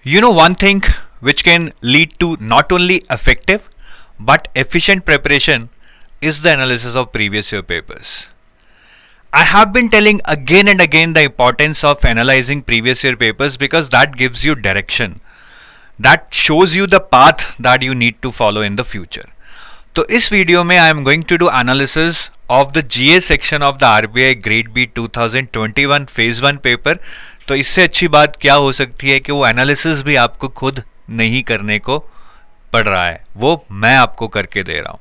You know one thing which can lead to not only effective but efficient preparation is the analysis of previous year papers. I have been telling again and again the importance of analyzing previous year papers because that gives you direction. That shows you the path that you need to follow in the future. तो इस video में I am going to do analysis of the GA section of the RBI grade B 2021 phase 1 paper. तो इससे अच्छी बात क्या हो सकती है कि वो एनालिसिस भी आपको खुद नहीं करने को पड़ रहा है, वो मैं आपको करके दे रहा हूं.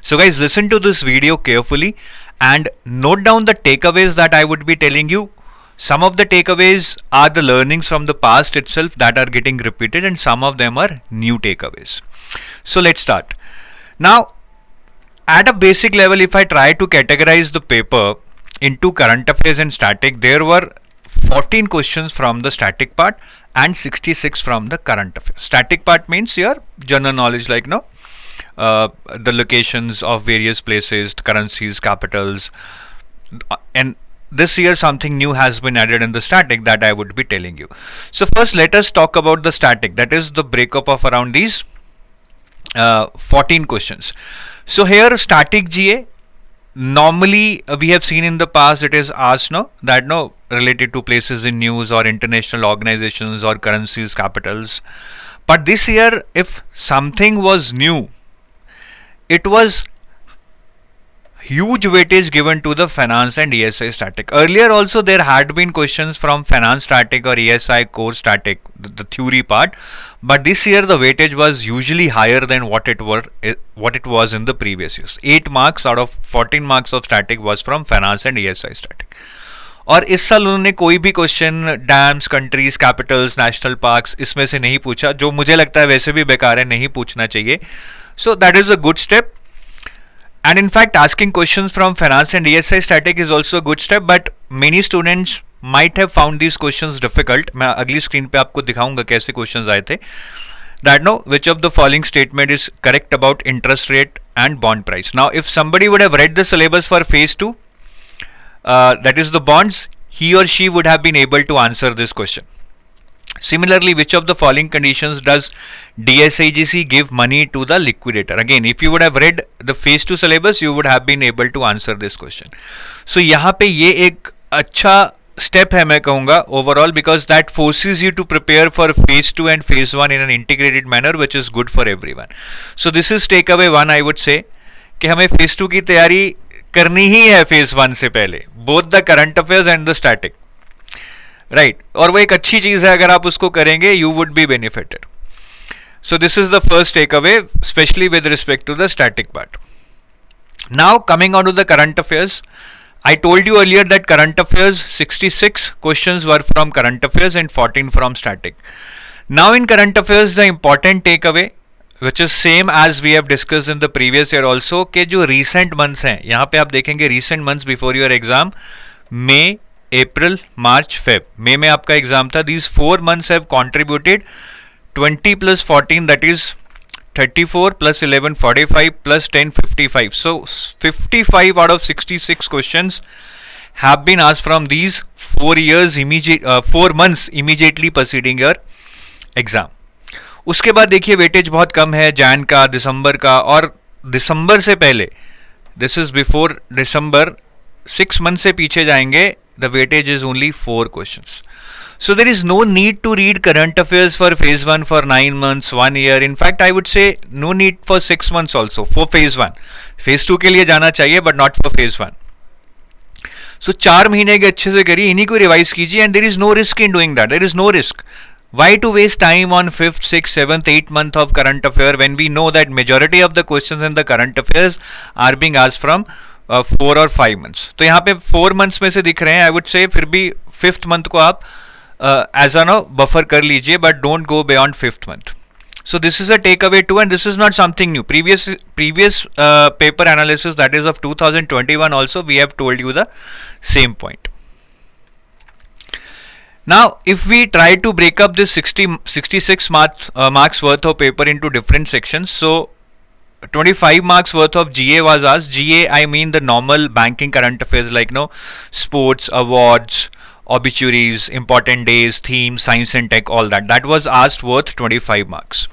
So guys, listen to this video carefully and note down the takeaways that I would be telling you. Some of the takeaways are the learnings from the past itself that are getting repeated and some of them are new takeaways. So let's start. Now, at a basic level, if I try to categorize the paper into current affairs and static, there were 14 questions from the static part and 66 from the current affairs. Static part means your general knowledge, like the locations of various places, currencies, capitals, and this year something new has been added in the static that I would be telling you. So first let us talk about the static, that is the breakup of around these 14 questions. So here static GA, normally we have seen in the past it is asked related to places in news or international organizations or currencies, capitals. But this year if something was new, it was huge weightage given to the finance and ESI static. Earlier also there had been questions from finance static or ESI core static, the theory part, but this year the weightage was usually higher than what it was in the previous years. 8 marks out of 14 marks of static was from finance and ESI static. और इस साल उन्होंने कोई भी question dams, countries, Capitals, national parks इसमें से नहीं पूछा, जो मुझे लगता है वैसे भी बेकार है, नहीं पूछना चाहिए. So that is a good step. And in fact, asking questions from finance and ESI static is also a good step, but many students might have found these questions difficult. मैं अगली स्क्रीन पे आपको दिखाऊंगा कैसे questions आए थे. That which of the following statement is correct about interest rate and bond price. Now, if somebody would have read the syllabus for phase 2, that is the bonds, he or she would have been able to answer this question. Similarly, which of the following conditions does DSIGC give money to the liquidator? Again, if you would have read the phase 2 syllabus, you would have been able to answer this question. So यहाँ पे ये एक अच्छा step है मैं कहूँगा overall, because that forces you to prepare for phase 2 and phase 1 in an integrated manner, which is good for everyone. So this is takeaway 1, I would say, कि हमें phase 2 की तैयारी करनी ही है phase 1 से पहले, both the current affairs and the static. Right और वो एक अच्छी चीज है, अगर आप उसको करेंगे you would be benefited. So this is the first takeaway, specially with respect to the static part. Now coming on to the current affairs, I told you earlier that current affairs 66 questions were from current affairs and 14 from static. Now in current affairs the important takeaway which is same as we have discussed in the previous year also, कि जो recent months हैं, यहाँ पे आप देखेंगे recent months before your exam, May, April, March, Feb. May में आपका exam था. These 4 months have contributed 20 plus 14, that is 34 plus 11 45 plus 10 55. So 55 out of 66 questions have been asked from these 4 months immediately preceding your exam. उसके बाद देखिए weightage बहुत कम है, जैन का, दिसंबर का, और दिसंबर से पहले, this is before December, 6 month से पीछे जाएंगे, the weightage is only 4 questions. So there is no need to read current affairs for phase 1 for 9 months, 1 year. In fact, I would say no need for 6 months also for phase 1. Phase 2 के लिए जाना चाहिए, but not for phase 1. So 4 महीने के अच्छे से करिए, इन्हीं को रिवाइज कीजिए, and there is no risk in doing that. There is no risk. Why to waste time on 5th, 6th, 7th, 8th month of current affair when we know that majority of the questions in the current affairs are being asked from 4 और 5 months. तो यहाँ पे 4 months में से दिख रहे हैं, I would say फिर भी 5th month को आप एज अ बफर कर लीजिए, but don't go beyond 5th month. So this is a takeaway 2, and this is not something new. Previous paper analysis, that is of 2021 also, we have told you the same point. Now if we try to break up this 66 marks worth of paper into different sections, so 25 marks worth of GA was asked. GA, I mean the normal banking current affairs like sports, awards, obituaries, important days, themes, science and tech, all that. That was asked worth 25 marks.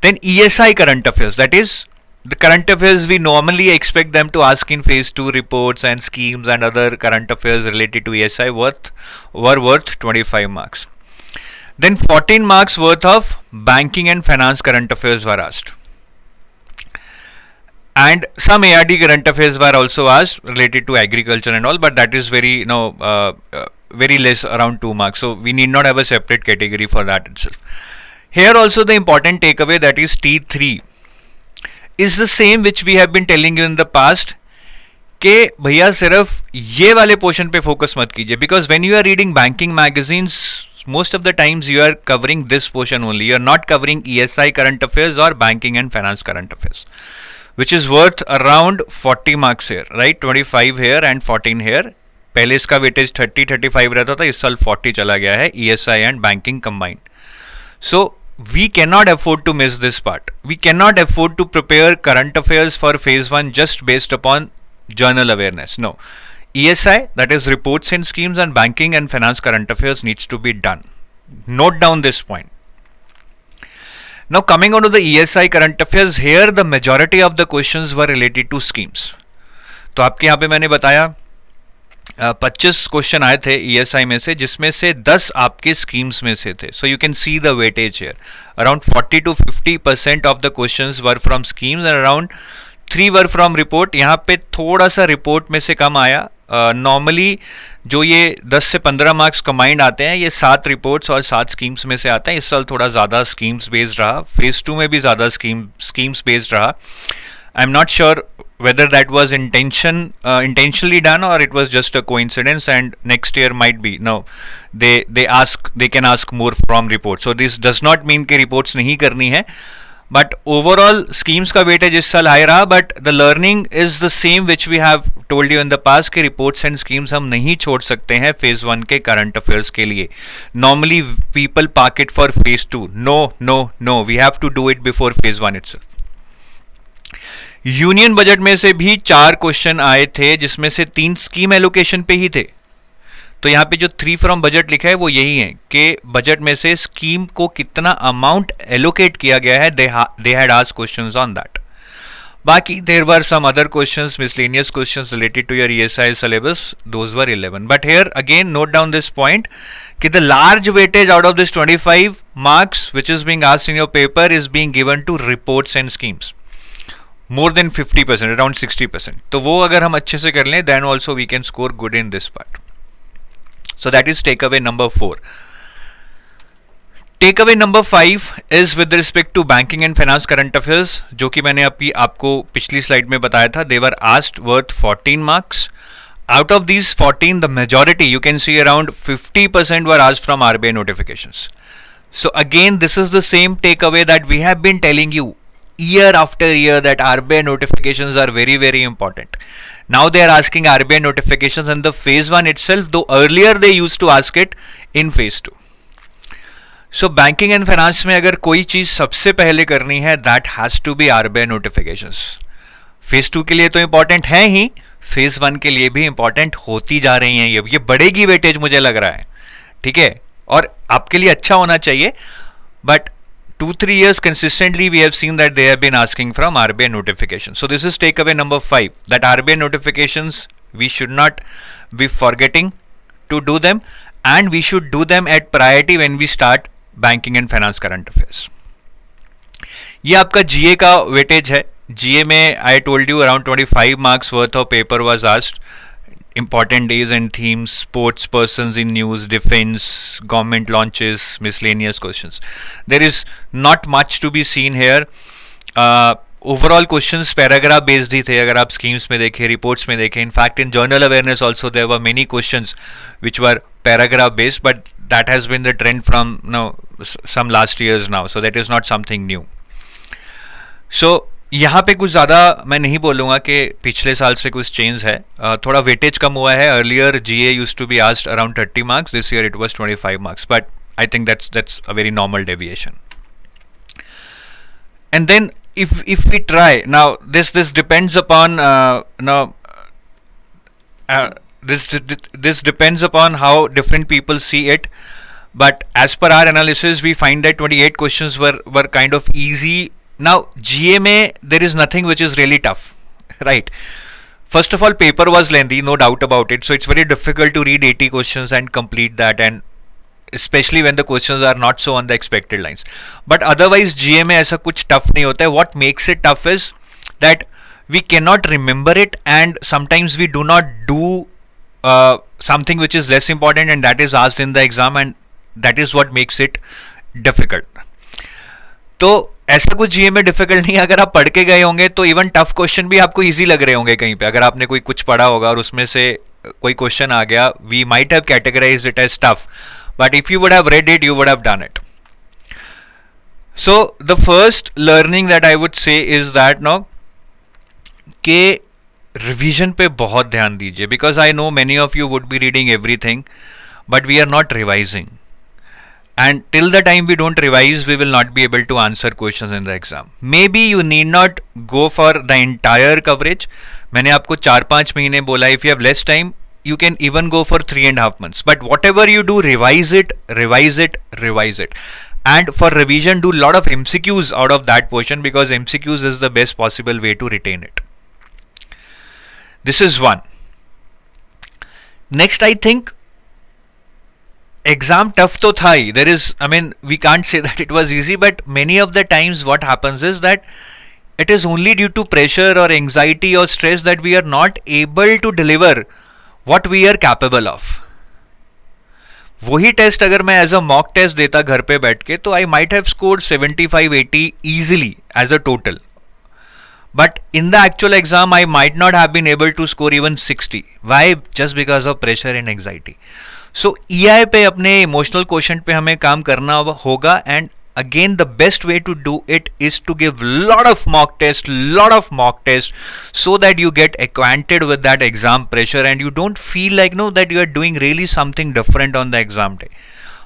Then ESI current affairs, that is the current affairs we normally expect them to ask in phase 2 reports and schemes and other current affairs related to ESI were worth 25 marks. Then 14 marks worth of banking and finance current affairs were asked. And some ARD current affairs were also asked related to agriculture and all, but that is very very less, around 2 marks. So we need not have a separate category for that itself. Here also the important takeaway, that is T3, is the same which we have been telling you in the past कि भैया सिर्फ ये वाले portion पे focus मत कीजिए, because when you are reading banking magazines, most of the times you are covering this portion only. You are not covering ESI current affairs or banking and finance current affairs, which is worth around 40 marks here, right? 25 here and 14 here. पहले इसका weightage 30-35 रहता था, इस साल 40 चला गया है, ESI and banking combined. So we cannot afford to miss this part. We cannot afford to prepare current affairs for phase 1 just based upon journal awareness. No. ESI, that is reports and schemes, and banking and finance current affairs needs to be done. Note down this point. Now coming on to the ESI current affairs, here the majority of the questions were related to schemes. तो आपके यहाँ पे मैंने बताया 25 question आए थे ESI में से, जिसमें से 10 आपके स्कीम्स में से थे. So you can see the weightage here. Around 40 to 50% of the questions were from schemes and around 3 were from report. यहाँ पे थोड़ा सा रिपोर्ट में से कम आया. नॉर्मली जो ये 10 से 15 मार्क्स कंबाइंड आते हैं, ये 7 रिपोर्ट्स और 7 स्कीम्स में से आते हैं. इस साल थोड़ा ज़्यादा स्कीम्स बेस्ड रहा. फेज 2 में भी ज़्यादा स्कीम्स बेस्ड रहा. I am not sure whether that was intentionally done or it was just a coincidence, and next year might be. No, they can ask more from reports. So this does not mean कि reports नहीं करनी है, but overall schemes का weightage इस साल high रहा. But the learning is the same which we have told you in the past कि reports and schemes हम नहीं छोड़ सकते हैं phase 1 के current affairs के लिए. Normally people park it for phase 2. No, we have to do it before phase 1 itself. Union budget में से भी 4 क्वेश्चन आए थे, जिसमें से 3 स्कीम एलोकेशन पे ही थे. तो यहाँ पे जो 3 फ्रॉम बजट लिखा है वो यही है कि बजट में से स्कीम को कितना अमाउंट एलोकेट किया गया है. They had asked questions on that. बाकी there were some other questions, miscellaneous questions related to your ESI syllabus. Those were 11. But here again note down this point कि the large weightage out of this 25 marks which is being asked in your paper is being given to reports and schemes. More than 50%, around 60%. तो वो अगर हम अच्छे से कर लें, then also we can score good in this part. So that is takeaway number 4. Takeaway number 5 is with respect to banking and finance current affairs, जो कि मैंने आपको पिछली स्लाइड में बताया था. They were asked worth 14 marks. Out of these 14, the majority, you can see around 50% were asked from RBI notifications. So again, this is the same takeaway that we have been telling you year after year, that RBI notifications are very, very important. Now they are asking RBI notifications in the phase 1 itself, though earlier they used to ask it in phase 2. So banking and finance में अगर कोई चीज सबसे पहले करनी है, that has to be RBI notifications. phase 2 के लिए तो important है ही, phase 1 के लिए भी important होती जा रही हैं. ये बढ़ेगी वेटेज मुझे लग रहा है, ठीक है, और आपके लिए अच्छा होना चाहिए. But 2-3 years consistently we have seen that they have been asking from RBI notifications. So this is takeaway number 5, that RBI notifications we should not be forgetting to do them, and we should do them at priority when we start banking and finance current affairs. ये आपका GA का weightage है. GA में I told you around 25 marks worth of paper was asked. Important days and themes, sports persons in news, defense, government launches, miscellaneous questions. There is not much to be seen here. Overall questions paragraph based ही थे, अगर आप schemes में देखें, reports में देखें. In fact, in journal awareness also there were many questions which were paragraph based, but that has been the trend from some last years now. So that is not something new. So यहाँ पे कुछ ज़्यादा मैं नहीं बोलूँगा कि पिछले साल से कुछ चेंज है. थोड़ा वेटेज कम हुआ है. Earlier GA used to be asked around 30 marks. This year it was 25 marks, but I think that's a very normal deviation. And then if we try now, this depends upon this depends upon how different people see it. But as per our analysis, we find that 28 questions were kind of easy. Now, GMA, there is nothing which is really tough, right? First of all, paper was lengthy, no doubt about it. So it's very difficult to read 80 questions and complete that, and especially when the questions are not so on the expected lines. But otherwise, GMA ऐसा कुछ tough नहीं होता है. What makes it tough is that we cannot remember it, and sometimes we do not do something which is less important, and that is asked in the exam, and that is what makes it difficult. तो ऐसा कुछ GMA difficult नहीं है. अगर आप पढ़ के गए होंगे तो इवन टफ क्वेश्चन भी आपको इजी लग रहे होंगे कहीं पे. अगर आपने कोई कुछ पढ़ा होगा और उसमें से कोई क्वेश्चन आ गया, we might have categorised it as tough, but if you would have read it, you would have done it. So the first learning that I would say is that now के revision पे बहुत ध्यान दीजिए, because I know many of you would be reading everything, but we are not revising, and till the time we don't revise, we will not be able to answer questions in the exam. Maybe you need not go for the entire coverage. मैंने आपको 4-5 महीने बोला. If you have less time, you can even go for 3.5 months. But whatever you do, revise it, revise it, revise it. And for revision, do a lot of MCQs out of that portion, because MCQs is the best possible way to retain it. This is one. Next, I think exam tough to tha hi. There is, I mean, we can't say that it was easy, but many of the times what happens is that it is only due to pressure or anxiety or stress that we are not able to deliver what we are capable of. वही test अगर मैं as a mock test देता घर पे बैठ के, तो I might have scored 75-80 easily as a total. But in the actual exam, I might not have been able to score even 60. Why? Just because of pressure and anxiety. So EI पे अपने emotional quotient पे हमें काम करना होगा, and again the best way to do it is to give lot of mock test, so that you get acquainted with that exam pressure and you don't feel like that you are doing really something different on the exam day.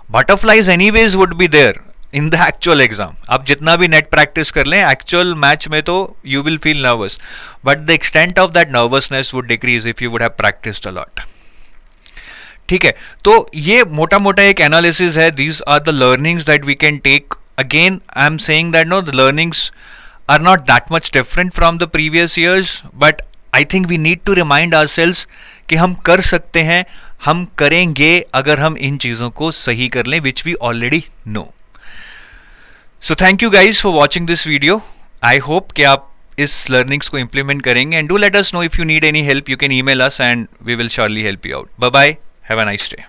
Butterflies anyways would be there in the actual exam. आप जितना भी net practice कर लें, actual match में तो you will feel nervous, but the extent of that nervousness would decrease if you would have practiced a lot. ठीक है, तो ये मोटा मोटा एक एनालिसिस है. These are the learnings that we can take. Again I am saying that the learnings are not that much different from the previous years, but I think we need to remind ourselves कि हम कर सकते हैं, हम करेंगे अगर हम इन चीज़ों को सही कर लें, which we already know. So thank you guys for watching this video. I hope कि आप इस लर्निंग्स को इम्प्लीमेंट करेंगे, and do let us know if you need any help. You can email us and we will surely help you out. Bye bye. Have a nice day.